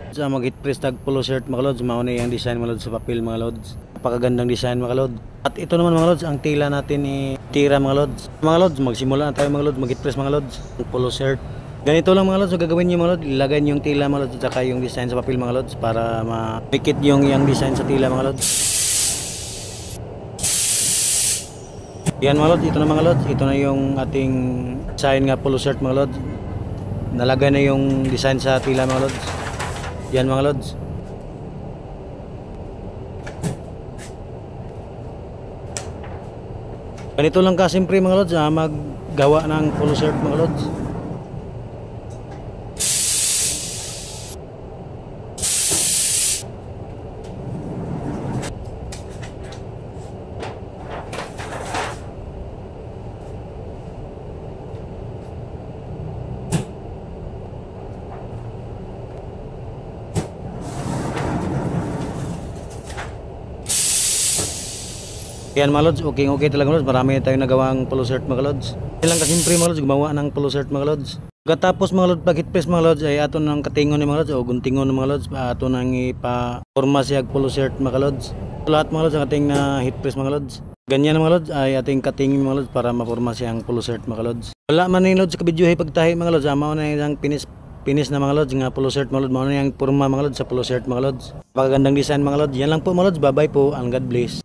Sa mag-hit press tag polo shirt mga lods, mauna yung design mga lods sa papel mga lods. Napakagandang design mga lods. At ito naman mga lods, ang tila natin ni tira mga lods. Mga lods, magsimula na tayo mga lods, mag-hit press mga lods. Polo shirt. Ganito lang mga lods, so gagawin nyo mga lods, ilagay nyo yung tila mga lods at saka yung design sa papel mga lods para ma-pikit yung design sa tila mga lods. Yan mga lods, ito na mga lods, ito na yung ating design nga polo shirt mga lods. Nalagay na yung design sa tila mga lods. Yan mga lods. Ganito lang kasimple mga lods, maggawa ng polo shirt mga lods. Yan mga lods, okay talaga mga lods, marami tayong nagawang polo shirt mga lods. Yan lang kasimple mga lods, gumawa ng polo shirt mga lods. Pagkatapos mga lods, pag-hit press mga lods ay ato nang katingon ni mga lods o guntingon ng mga lods, ato nang ipa-forma siya polo shirt mga lods. Lahat mga lods ang ating na hit press mga lods. Ganyan mga lods ay ating katingin mga lods para ma-forma siyang polo shirt mga lods. Wala man ni lods sa kabidyohay pagtahi mga lods, mao na yung finish na mga lods nga polo shirt mga lods, mao na yung forma mga lods sa polo shirt mga lods. Pagagandang design mga lods. Yan lang po mga lods, bye bye po and God bless.